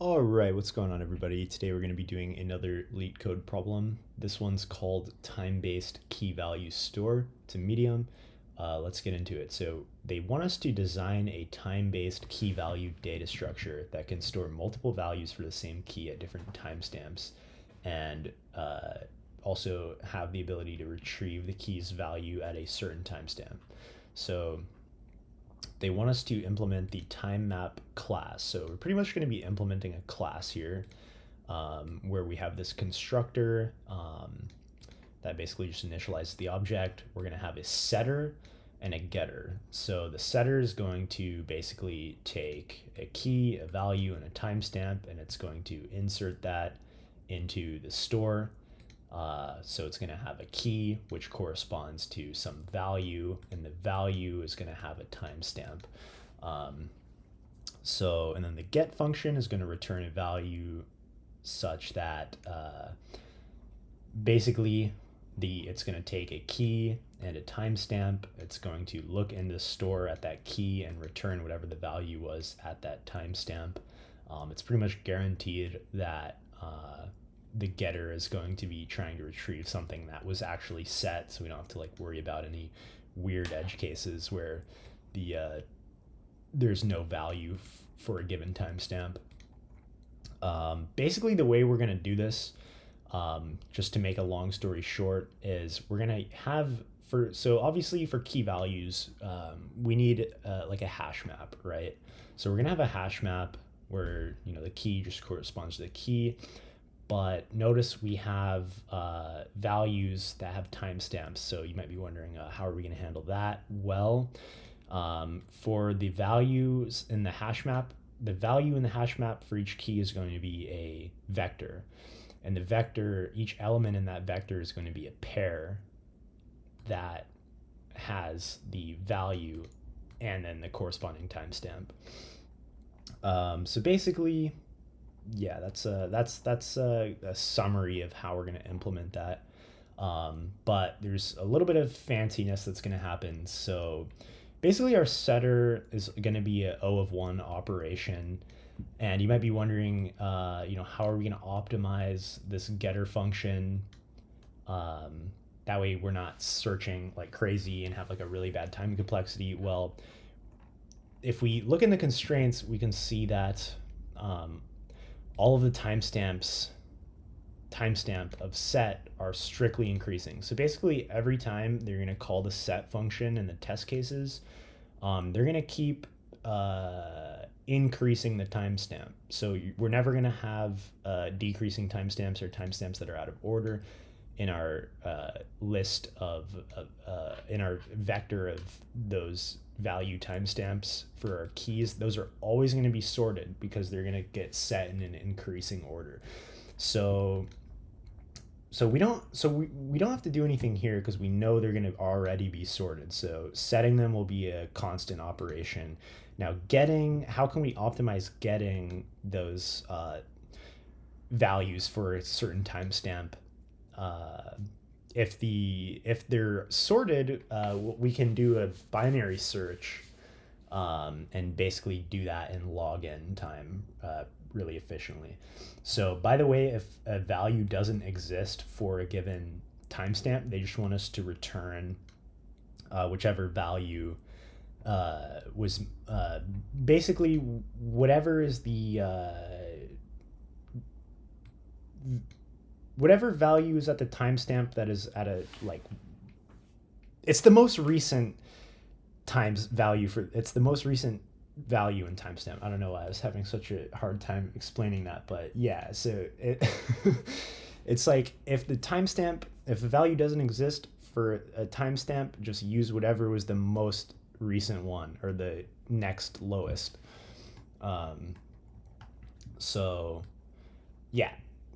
All right, what's going on, everybody? Today we're going to be doing another LeetCode problem. This one's called time-based key value store. It's a medium. Let's get into it. So they want us to design a time-based key value data structure that can store multiple values for the same key at different timestamps, and also have the ability to retrieve the key's value at a certain timestamp. So they want us to implement the time map class. So we're pretty much going to be implementing a class here where we have this constructor that basically just initializes the object. We're going to have a setter and a getter. So the setter is going to basically take a key, a value, and a timestamp, and it's going to insert that into the store. So it's going to have a key, which corresponds to some value, and the value is going to have a timestamp. And then the get function is going to return a value such that basically it's going to take a key and a timestamp. It's going to look in the store at that key and return whatever the value was at that timestamp. It's pretty much guaranteed that the getter is going to be trying to retrieve something that was actually set, so we don't have to worry about any weird edge cases where there's no value for a given timestamp. Basically, the way we're going to do this, just to make a long story short, is we're going to have so obviously for key values, we need a hash map, right? So we're going to have a hash map where the key just corresponds to the key. But notice we have values that have timestamps. So you might be wondering, how are we going to handle that? Well, for the values in the hash map, the value in the hash map for each key is going to be a vector. And the vector, each element in that vector is going to be a pair that has the value and then the corresponding timestamp. So basically, yeah, that's a summary of how we're going to implement that. But there's a little bit of fanciness that's going to happen. So basically our setter is going to be a O of 1 operation. And you might be wondering, how are we going to optimize this getter function? That way we're not searching like crazy and have a really bad time complexity. Well, if we look in the constraints, we can see that all of the timestamp of set are strictly increasing. So basically every time they're going to call the set function in the test cases, they're going to keep increasing the timestamp. So we're never going to have decreasing timestamps or timestamps that are out of order in our list in our vector of those value timestamps for our keys. Those are always going to be sorted because they're going to get set in an increasing order. So we don't have to do anything here because we know they're going to already be sorted. So setting them will be a constant operation. Now how can we optimize getting those values for a certain timestamp? If they're sorted, we can do a binary search and basically do that in log-in time really efficiently. So by the way, if a value doesn't exist for a given timestamp, they just want us to return whichever value was basically whatever is the whatever value is at the timestamp that is at it's the most recent it's the most recent value in timestamp. I don't know why I was having such a hard time explaining that, but yeah, so it's if a value doesn't exist for a timestamp, just use whatever was the most recent one or the next lowest.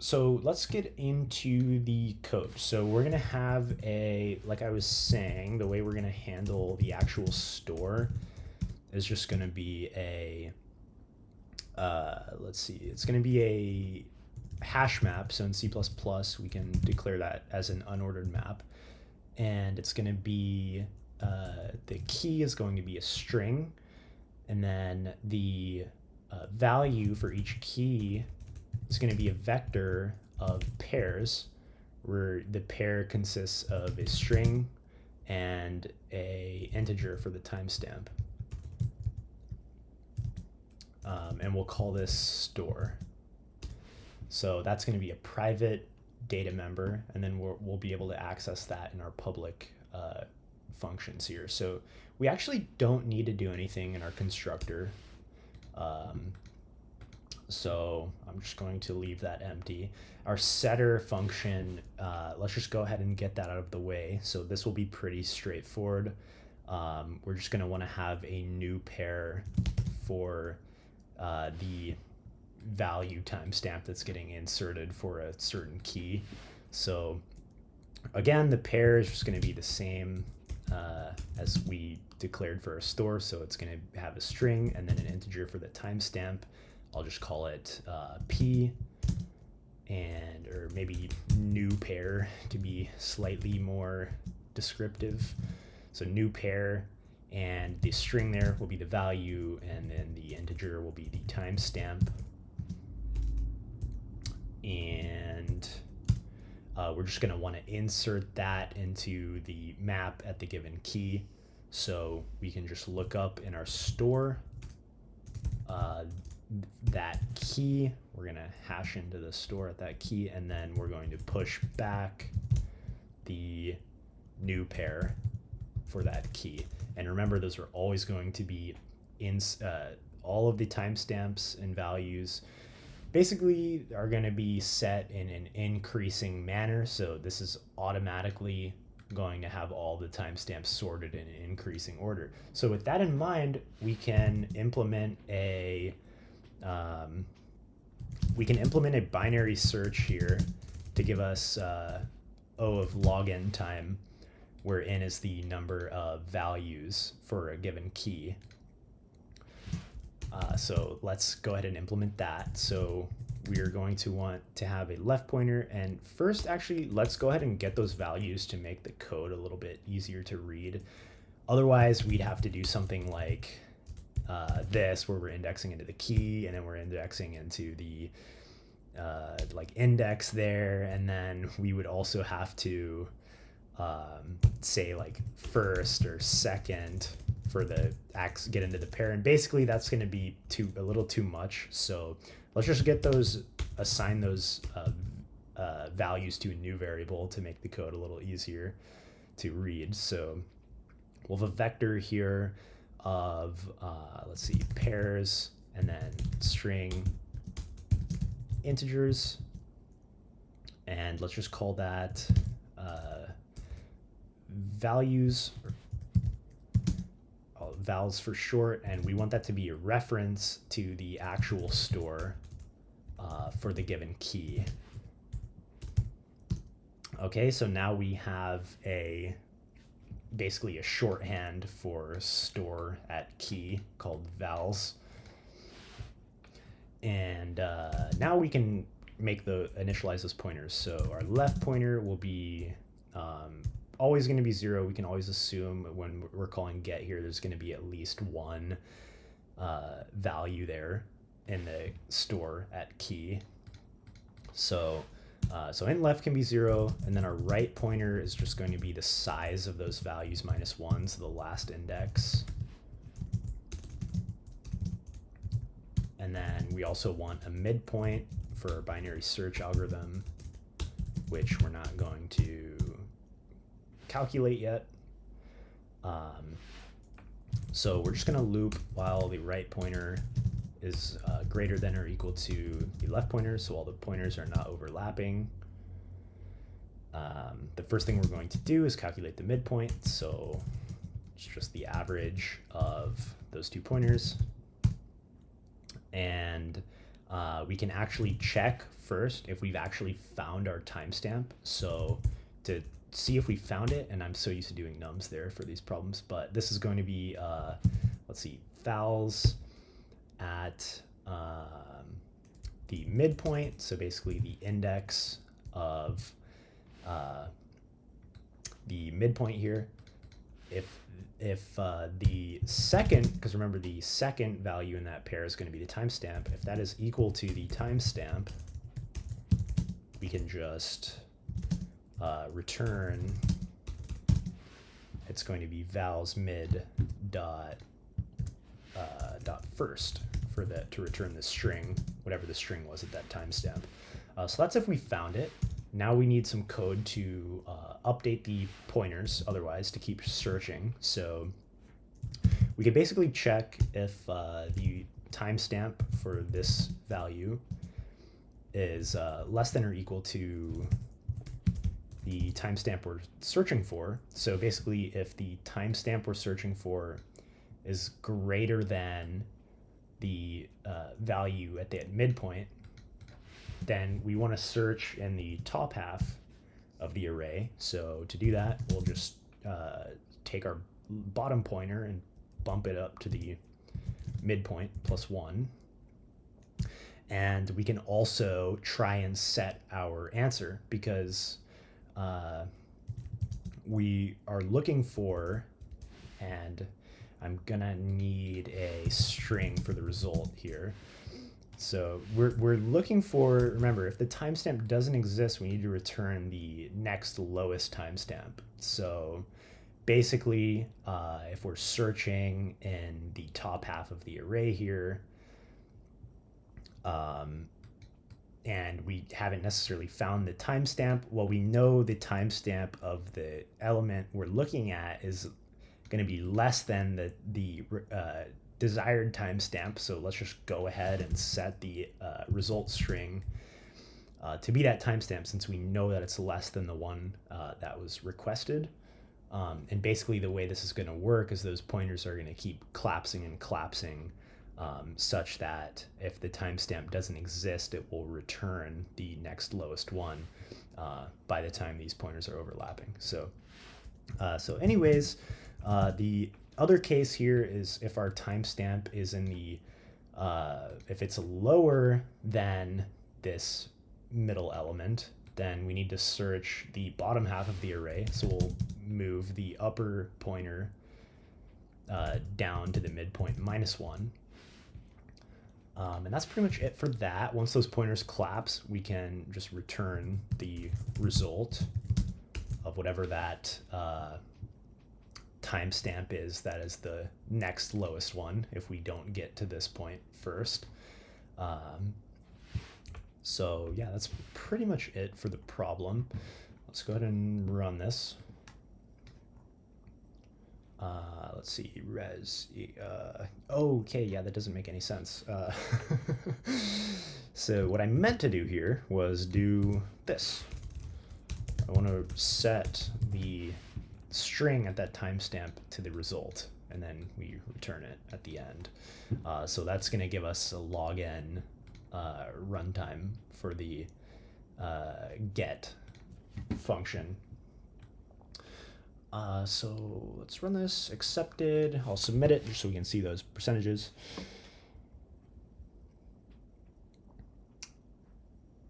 So let's get into the code. So we're going to have like I was saying, the way we're going to handle the actual store is just going to be it's going to be a hash map. So in C++, we can declare that as an unordered map. And it's going to be, the key is going to be a string. And then the value for each key is going to be a vector of pairs, where the pair consists of a string and a integer for the timestamp. And we'll call this store. So that's going to be a private data member, and then we'll be able to access that in our public functions here. So we actually don't need to do anything in our constructor. So I'm just going to leave that empty. Our setter function, let's just go ahead and get that out of the way. So this will be pretty straightforward. We're just going to want to have a new pair for the value timestamp that's getting inserted for a certain key. So again, the pair is just going to be the same as we declared for our store. So it's going to have a string and then an integer for the timestamp. I'll just call it P, and or maybe new pair to be slightly more descriptive. So new pair, and the string there will be the value, and then the integer will be the timestamp. And we're just going to want to insert that into the map at the given key. So we can just look up in our store that key. We're going to hash into the store at that key, and then we're going to push back the new pair for that key. And remember, those are always going to be in all of the timestamps and values basically are going to be set in an increasing manner. So this is automatically going to have all the timestamps sorted in an increasing order. So with that in mind, we can implement a binary search here to give us O of log n time, where n is the number of values for a given key. So let's go ahead and implement that. So we are going to want to have a left pointer, and first actually let's go ahead and get those values to make the code a little bit easier to read. Otherwise we'd have to do something like this, where we're indexing into the key and then we're indexing into the like index there, and then we would also have to say like first or second for the get into the pair, and basically that's going to be a little too much. So let's just get assign those values to a new variable to make the code a little easier to read. So we'll have a vector here of let's see, pairs, and then string integers, and let's just call that values, vals for short, and we want that to be a reference to the actual store for the given key. Okay, so now we have basically a shorthand for store at key called vals. And now we can initialize those pointers. So our left pointer will be always going to be 0. We can always assume when we're calling get here, there's going to be at least one value there in the store at key. So int left can be 0, and then our right pointer is just going to be the size of those values minus 1, so the last index. And then we also want a midpoint for our binary search algorithm, which we're not going to calculate yet. So we're just going to loop while the right pointer is greater than or equal to the left pointer, so all the pointers are not overlapping. The first thing we're going to do is calculate the midpoint, so it's just the average of those two pointers. And we can actually check first if we've actually found our timestamp. So to see if we found it, and I'm so used to doing nums there for these problems, but this is going to be, let's see, vals at the midpoint, so basically the index of the midpoint here if the second, because remember the second value in that pair is going to be the timestamp, if that is equal to the timestamp, we can just return, it's going to be vals mid dot first for that, to return the string, whatever the string was at that timestamp. So that's if we found it. Now we need some code to update the pointers otherwise to keep searching. So we can basically check if the timestamp for this value is less than or equal to the timestamp we're searching for. So basically, if the timestamp we're searching for is greater than the value at the midpoint, then we want to search in the top half of the array. So to do that, we'll just take our bottom pointer and bump it up to the midpoint +1. And we can also try and set our answer, because we are looking for, and I'm gonna need a string for the result here. So we're looking for, remember, if the timestamp doesn't exist, we need to return the next lowest timestamp. So basically, if we're searching in the top half of the array here, and we haven't necessarily found the timestamp, well, we know the timestamp of the element we're looking at is going to be less than the desired timestamp. So let's just go ahead and set the result string to be that timestamp, since we know that it's less than the one that was requested. And basically the way this is going to work is those pointers are going to keep collapsing and collapsing, such that if the timestamp doesn't exist, it will return the next lowest one by the time these pointers are overlapping. So anyways, the other case here is if our timestamp is in the, if it's lower than this middle element, then we need to search the bottom half of the array. So we'll move the upper pointer down to the midpoint -1. And that's pretty much it for that. Once those pointers collapse, we can just return the result of whatever that timestamp is that is the next lowest one if we don't get to this point first. So yeah, that's pretty much it for the problem. Let's go ahead and run this. Let's see, okay, yeah, that doesn't make any sense. So what I meant to do here was do this. I want to set the string at that timestamp to the result, and then we return it at the end. So that's going to give us a log_n runtime for the get function. So let's run this, accepted. I'll submit it just so we can see those percentages.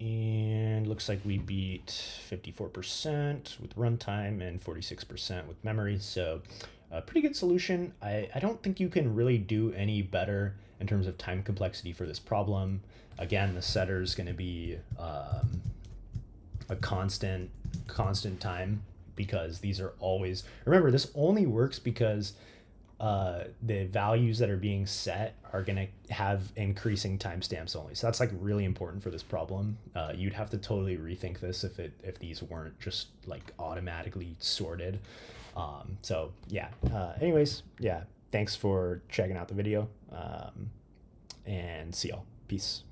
And looks like we beat 54% with runtime and 46% with memory. So a pretty good solution. I don't think you can really do any better in terms of time complexity for this problem. Again, the setter is going to be a constant time, because these are always, remember, this only works because the values that are being set are going to have increasing timestamps only. So that's like really important for this problem. You'd have to totally rethink this if these weren't just like automatically sorted. So yeah, anyways, yeah, thanks for checking out the video, and see y'all. Peace.